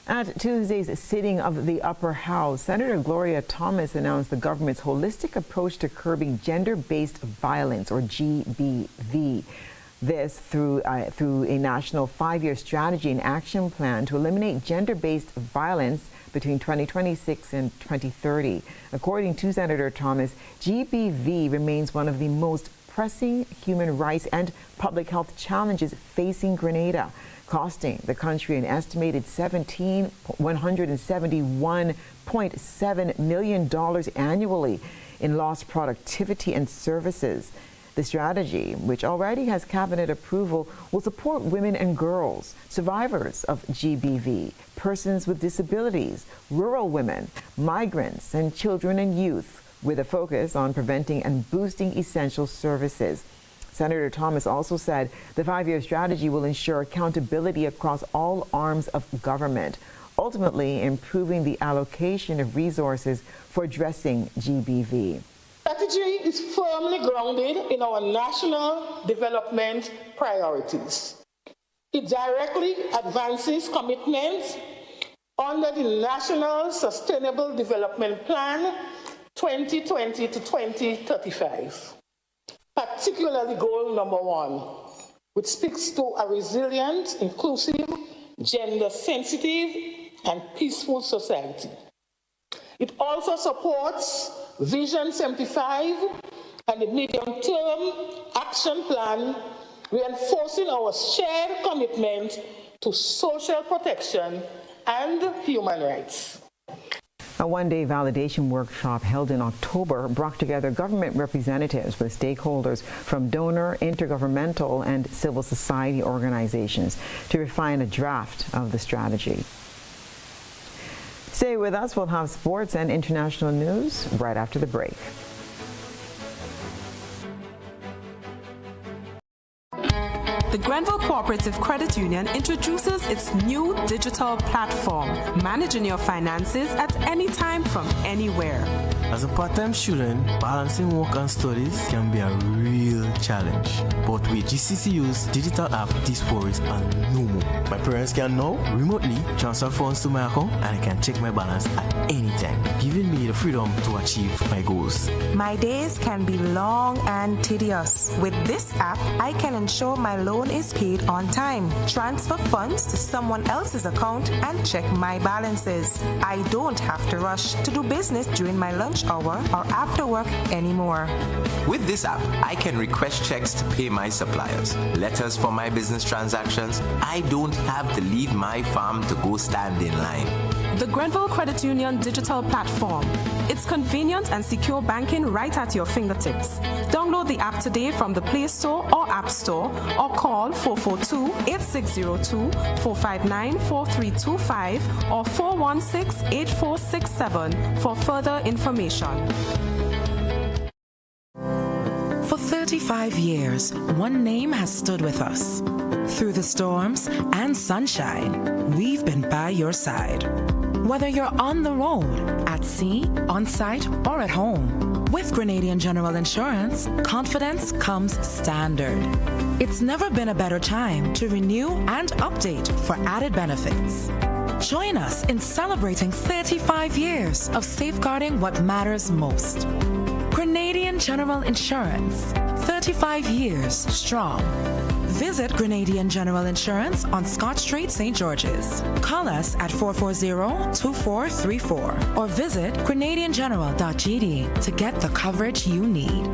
At Tuesday's sitting of the Upper House, Senator Gloria Thomas announced the government's holistic approach to curbing gender-based violence, or GBV. This through a national 5-year strategy and action plan to eliminate gender-based violence between 2026 and 2030. According to Senator Thomas, GBV remains one of the most pressing human rights and public health challenges facing Grenada, costing the country an estimated $171.7 million annually in lost productivity and services. The strategy, which already has cabinet approval, will support women and girls, survivors of GBV, persons with disabilities, rural women, migrants, and children and youth, with a focus on preventing and boosting essential services. Senator Thomas also said the 5-year strategy will ensure accountability across all arms of government, ultimately improving the allocation of resources for addressing GBV. Strategy is firmly grounded in our national development priorities. It directly advances commitments under the National Sustainable Development Plan 2020 to 2035, particularly goal number 1, which speaks to a resilient, inclusive, gender-sensitive, and peaceful society. It also supports Vision 75 and the medium-term action plan, reinforcing our shared commitment to social protection and human rights. A one-day validation workshop held in October brought together government representatives with stakeholders from donor, intergovernmental, and civil society organizations to refine a draft of the strategy. Stay with us. We'll have sports and international news right after the break. The Grenville Cooperative Credit Union introduces its new digital platform, managing your finances at any time from anywhere. As a part-time student, balancing work and studies can be a real challenge. But with GCCU's digital app, these worries are no more. My parents can now remotely transfer funds to my account and I can check my balance at any time, giving me the freedom to achieve my goals. My days can be long and tedious. With this app, I can ensure my loan is paid on time, transfer funds to someone else's account, and check my balances. I don't have to rush to do business during my lunch hour or after work anymore. With this app, I can request checks to pay my suppliers, letters for my business transactions. I don't have to leave my farm to go stand in line. The Grenville Credit Union digital platform. It's convenient and secure banking right at your fingertips. Download the app today from the Play Store or App Store or call 442-8602, 459-4325 or 416-8467 for further information. For 35 years, one name has stood with us. Through the storms and sunshine, we've been by your side. Whether you're on the road, at sea, on site, or at home, with Grenadian General Insurance, confidence comes standard. It's never been a better time to renew and update for added benefits. Join us in celebrating 35 years of safeguarding what matters most. Grenadian General Insurance, 35 years strong. Visit Grenadian General Insurance on Scott Street, St. George's. Call us at 440-2434 or visit grenadiangeneral.gd to get the coverage you need.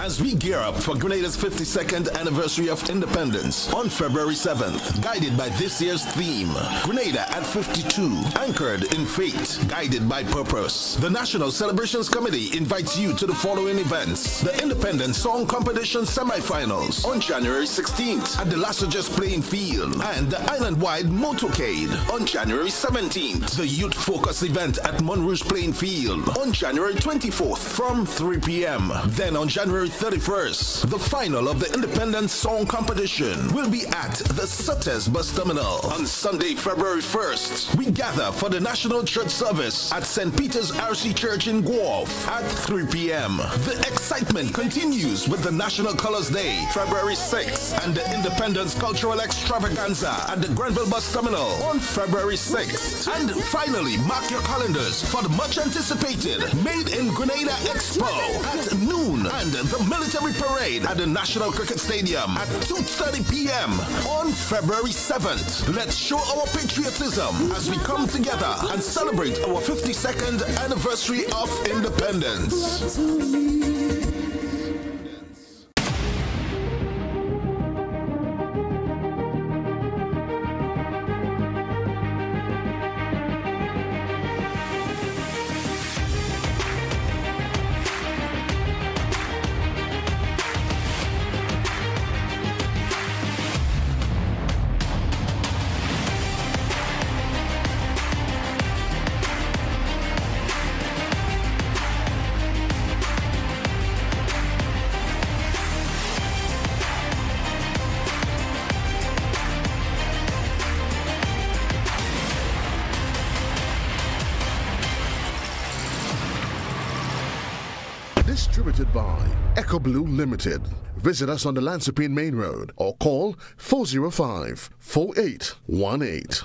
As we gear up for Grenada's 52nd anniversary of independence on February 7th, guided by this year's theme, Grenada at 52, anchored in fate, guided by purpose. The National Celebrations Committee invites you to the following events: the Independence Song Competition semifinals on January 16th at the Lassages Playing Field, and the Island-wide Motorcade on January 17th. The Youth Focus event at Monrouge Playing Field on January 24th from 3 p.m. Then on January 31st, the final of the Independence Song Competition will be at the Suttes Bus Terminal. On Sunday, February 1st, we gather for the National Church Service at St. Peter's RC Church in Guelph at 3 p.m. The excitement continues with the National Colors Day, February 6th, and the Independence Cultural Extravaganza at the Grenville Bus Terminal on February 6th. And finally, mark your calendars for the much anticipated Made in Grenada Expo at noon and the military parade at the National Cricket Stadium at 2:30 p.m. on February 7th. Let's show our patriotism as we come together and celebrate our 52nd anniversary of independence. Distributed by Echo Blue Limited. Visit us on the Lansopine Main Road or call 405-4818.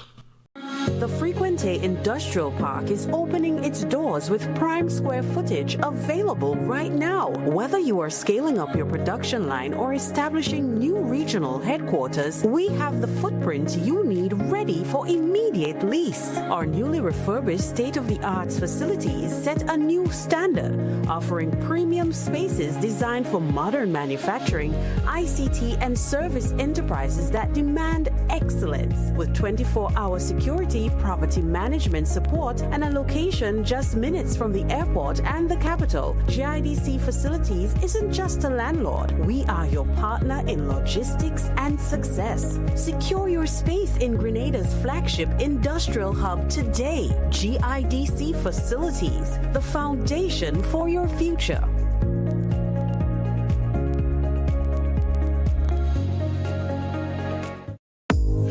The Frequente Industrial Park is opening its doors with prime square footage available right now. Whether you are scaling up your production line or establishing new regional headquarters, we have the footprint you need ready for immediate lease. Our newly refurbished state-of-the-art facilities set a new standard, offering premium spaces designed for modern manufacturing, ICT, and service enterprises that demand excellence. With 24-hour security, property management support, and a location just minutes from the airport and the capital, GIDC Facilities isn't just a landlord. We are your partner in logistics and success. Secure your space in Grenada's flagship industrial hub today. GIDC Facilities, the foundation for your future.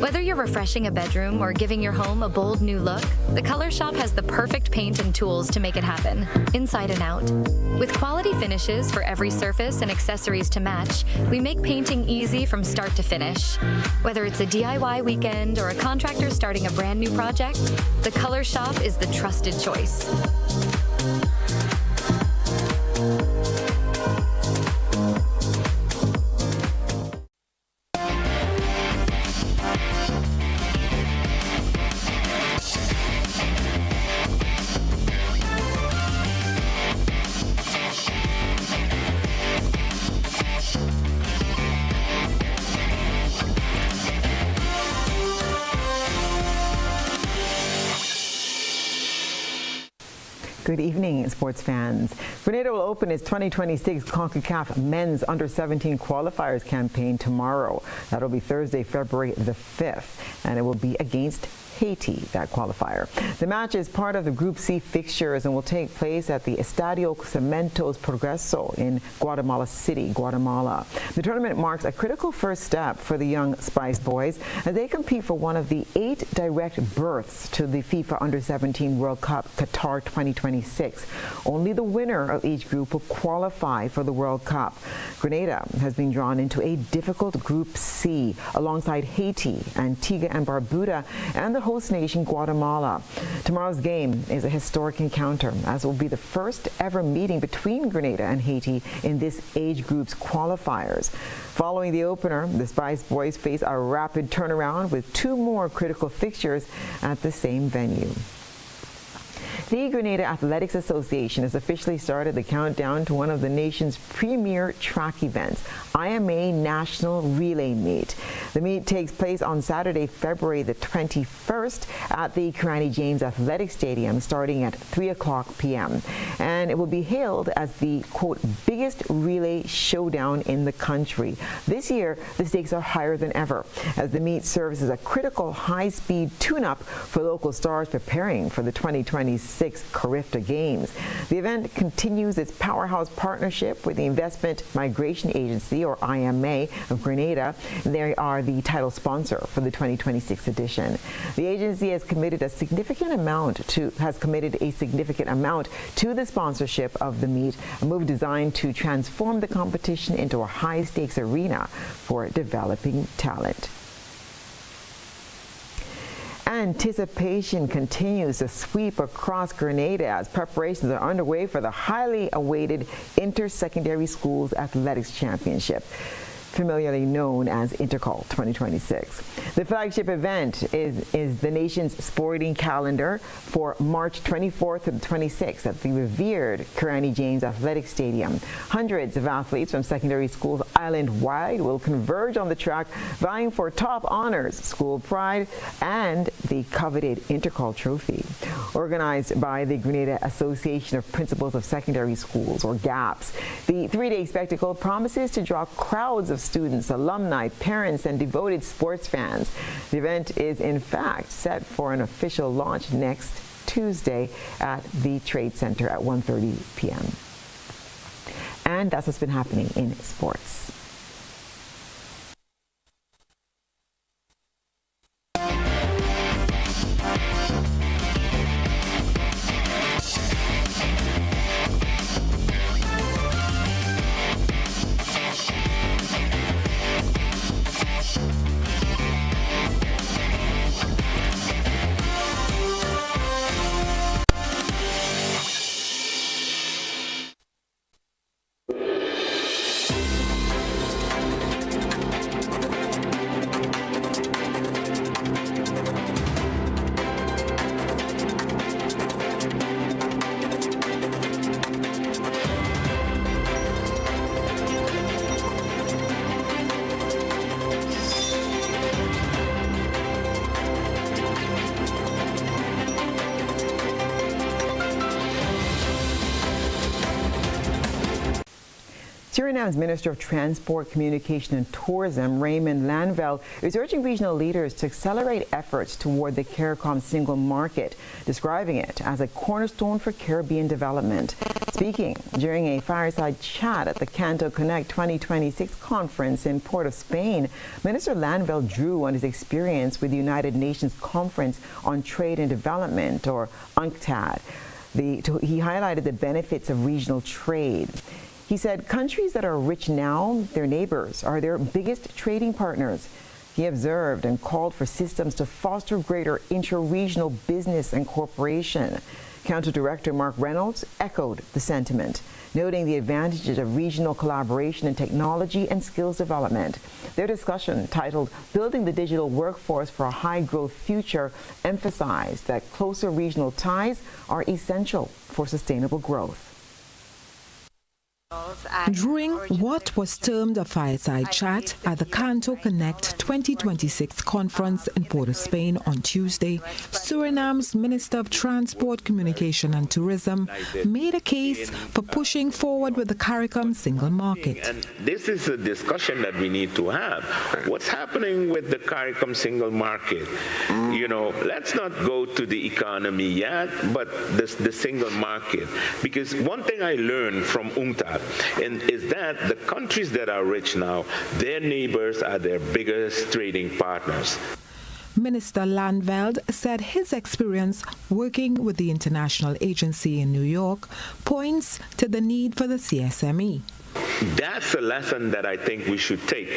Whether you're refreshing a bedroom or giving your home a bold new look, the Color Shop has the perfect paint and tools to make it happen, inside and out. With quality finishes for every surface and accessories to match, we make painting easy from start to finish. Whether it's a DIY weekend or a contractor starting a brand new project, the Color Shop is the trusted choice. Good evening, sports fans. Grenada will open its 2026 CONCACAF Men's Under-17 Qualifiers campaign tomorrow. That'll be Thursday, February the 5th, and it will be against Haiti, that qualifier. The match is part of the Group C fixtures and will take place at the Estadio Cementos Progreso in Guatemala City, Guatemala. The tournament marks a critical first step for the young Spice Boys as they compete for one of the 8 direct berths to the FIFA Under-17 World Cup Qatar 2026. Only the winner of each group will qualify for the World Cup. Grenada has been drawn into a difficult Group C alongside Haiti, Antigua and Barbuda, and the host nation Guatemala. Tomorrow's game is a historic encounter, as it will be the first ever meeting between Grenada and Haiti in this age group's qualifiers. Following the opener, the Spice Boys face a rapid turnaround with 2 more critical fixtures at the same venue. The Grenada Athletics Association has officially started the countdown to one of the nation's premier track events, IMA National Relay Meet. The meet takes place on Saturday, February the 21st at the Karani James Athletic Stadium starting at 3:00 p.m. And it will be hailed as the, quote, biggest relay showdown in the country. This year, the stakes are higher than ever, as the meet serves as a critical high-speed tune-up for local stars preparing for the 2026 Carifta Games. The event continues its powerhouse partnership with the Investment Migration Agency, or IMA, of Grenada. They are the title sponsor for the 2026 edition. The agency has committed a significant amount to the sponsorship of the meet, a move designed to transform the competition into a high-stakes arena for developing talent. Anticipation continues to sweep across Grenada as preparations are underway for the highly awaited Inter-Secondary Schools Athletics Championship, familiarly known as Intercol 2026. The flagship event is the nation's sporting calendar for March 24th to the 26th at the revered Karani James Athletic Stadium. Hundreds of athletes from secondary schools island-wide will converge on the track, vying for top honors, school pride, and the coveted Intercol trophy. Organized by the Grenada Association of Principals of Secondary Schools, or GAPS, the 3-day spectacle promises to draw crowds of students, alumni, parents, and devoted sports fans. The event is in fact set for an official launch next Tuesday at the Trade Center at 1:30 p.m. And that's what's been happening in sports. Suriname's Minister of Transport, Communication and Tourism, Raymond Lanvell, is urging regional leaders to accelerate efforts toward the CARICOM single market, describing it as a cornerstone for Caribbean development. Speaking during a fireside chat at the Canto Connect 2026 conference in Port of Spain, Minister Lanvell drew on his experience with the United Nations Conference on Trade and Development, or UNCTAD. He highlighted the benefits of regional trade. He said countries that are rich now, their neighbors, are their biggest trading partners. He observed and called for systems to foster greater inter-regional business and cooperation. Council Director Mark Reynolds echoed the sentiment, noting the advantages of regional collaboration in technology and skills development. Their discussion, titled Building the Digital Workforce for a High-Growth Future, emphasized that closer regional ties are essential for sustainable growth. During what was termed a fireside chat at the Canto Connect 2026 conference in Port of Spain on Tuesday, Suriname's Minister of Transport, Communication and Tourism made a case for pushing forward with the CARICOM single market. And this is a discussion that we need to have. What's happening with the CARICOM single market? You know, let's not go to the economy yet, but the single market. Because one thing I learned from UNCTAD is that the countries that are rich now, their neighbors are their biggest trading partners. Minister Lanveld said his experience working with the international agency in New York points to the need for the CSME. That's a lesson that I think we should take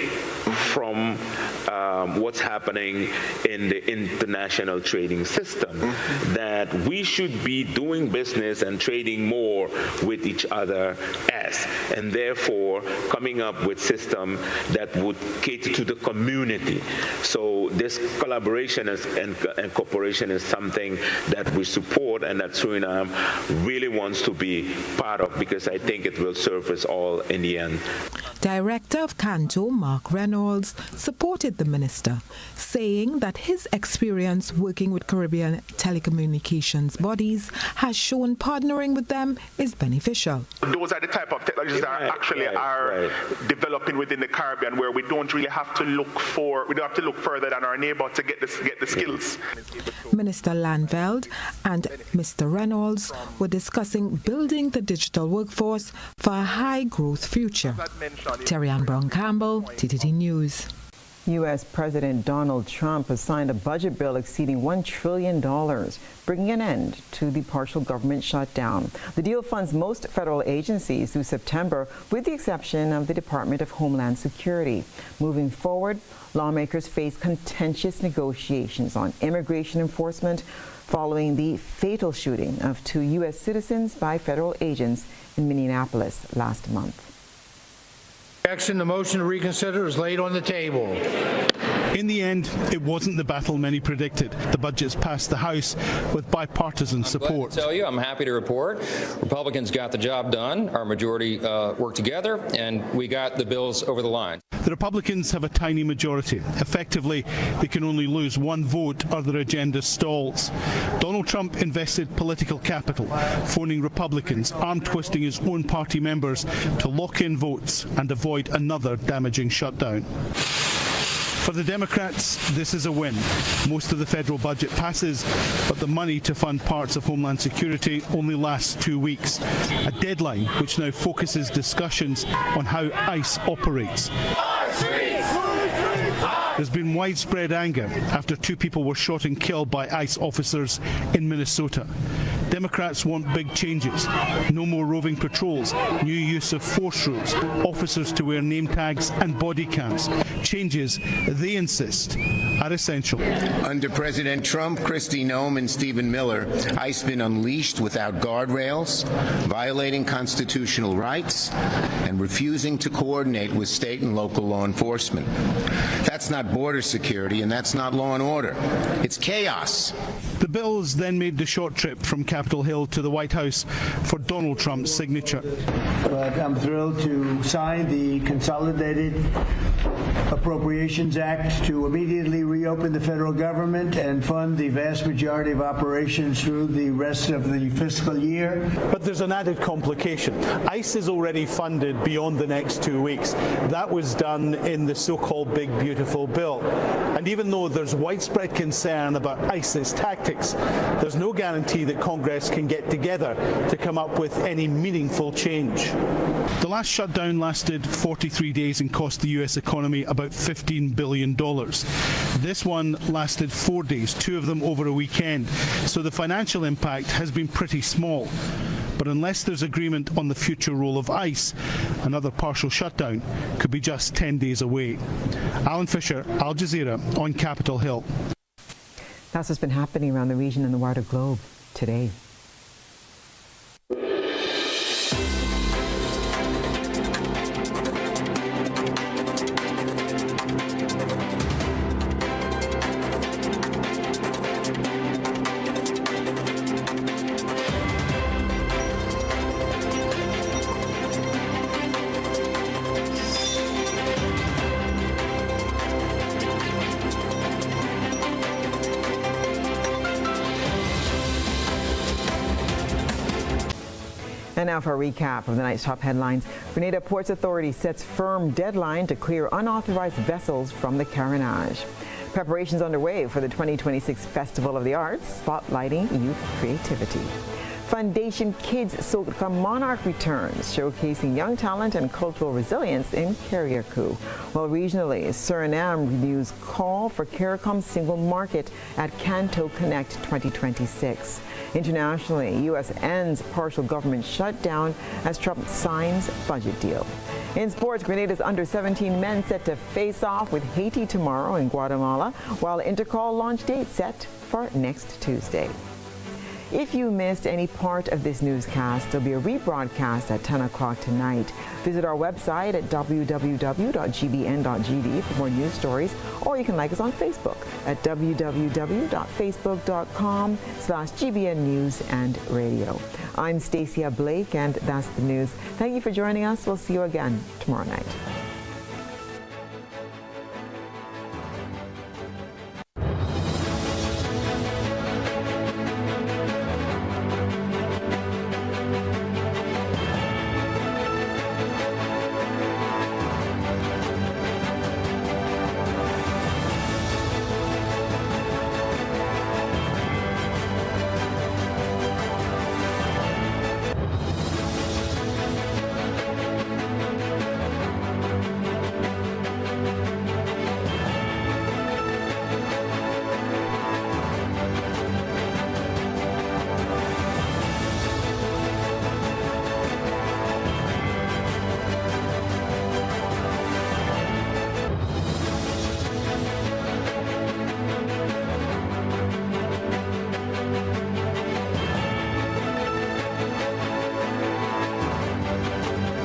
from what's happening in the international trading system, that we should be doing business and trading more with each other and therefore coming up with systems that would cater to the community. So this collaboration and cooperation is something that we support and that Suriname really wants to be part of, because I think it will serve us all in the end. Director of Canto, Mark Reynolds, supported the minister, saying that his experience working with Caribbean telecommunications bodies has shown partnering with them is beneficial. Those are the type of technologies that are developing within the Caribbean, where we don't really have to look further than our neighbor to get the skills. Minister Landveld and Mr. Reynolds were discussing building the digital workforce for a high-growth future. Terry Ann Brown-Campbell, TTT News. U.S. President Donald Trump has signed a budget bill exceeding $1 trillion, bringing an end to the partial government shutdown. The deal funds most federal agencies through September, with the exception of the Department of Homeland Security. Moving forward, lawmakers face contentious negotiations on immigration enforcement following the fatal shooting of 2 U.S. citizens by federal agents in Minneapolis last month. The motion to reconsider is laid on the table. In the end, it wasn't the battle many predicted. The budget's passed the House with bipartisan support. I'm glad to tell you, I'm happy to report Republicans got the job done. Our majority worked together, and we got the bills over the line. The Republicans have a tiny majority. Effectively, they can only lose one vote or their agenda stalls. Donald Trump invested political capital, phoning Republicans, arm-twisting his own party members to lock in votes and avoid another damaging shutdown. For the Democrats, this is a win. Most of the federal budget passes, but the money to fund parts of Homeland Security only lasts 2 weeks, a deadline which now focuses discussions on how ICE operates. There's been widespread anger after 2 people were shot and killed by ICE officers in Minnesota. Democrats want big changes. No more roving patrols, new use of force rules, officers to wear name tags and body cams. Changes, they insist, are essential. Under President Trump, Kristi Noem and Stephen Miller, ICE been unleashed without guardrails, violating constitutional rights, and refusing to coordinate with state and local law enforcement. That's not border security, and that's not law and order. It's chaos. The bills then made the short trip from Capitol Hill to the White House for Donald Trump's signature. But I'm thrilled to sign the Consolidated Appropriations Act to immediately reopen the federal government and fund the vast majority of operations through the rest of the fiscal year. But there's an added complication. ICE is already funded beyond the next 2 weeks. That was done in the so-called Big Beautiful Bill. And even though there's widespread concern about ICE's tactics, there's no guarantee that Congress can get together to come up with any meaningful change. The last shutdown lasted 43 days and cost the U.S. economy about $15 billion. This one lasted 4 days, 2 of them over a weekend, so the financial impact has been pretty small. But unless there's agreement on the future role of ICE, another partial shutdown could be just 10 days away. Alan Fisher, Al Jazeera, on Capitol Hill. That's what's been happening around the region and the wider globe today. And now for a recap of the night's top headlines. Grenada Ports Authority sets firm deadline to clear unauthorized vessels from the Carenage. Preparations underway for the 2026 Festival of the Arts, spotlighting youth creativity. Foundation Kids Soca Monarch returns, showcasing young talent and cultural resilience in Carriacou. While regionally, Suriname renews call for CARICOM single market at Canto Connect 2026. Internationally, U.S. ends partial government shutdown as Trump signs budget deal. In sports, Grenada's under-17 men set to face off with Haiti tomorrow in Guatemala, while Intercall launch date set for next Tuesday. If you missed any part of this newscast, there'll be a rebroadcast at 10 o'clock tonight. Visit our website at www.gbn.gd for more news stories, or you can like us on Facebook at www.facebook.com/GBN News and Radio. I'm Stasia Blake, and that's the news. Thank you for joining us. We'll see you again tomorrow night.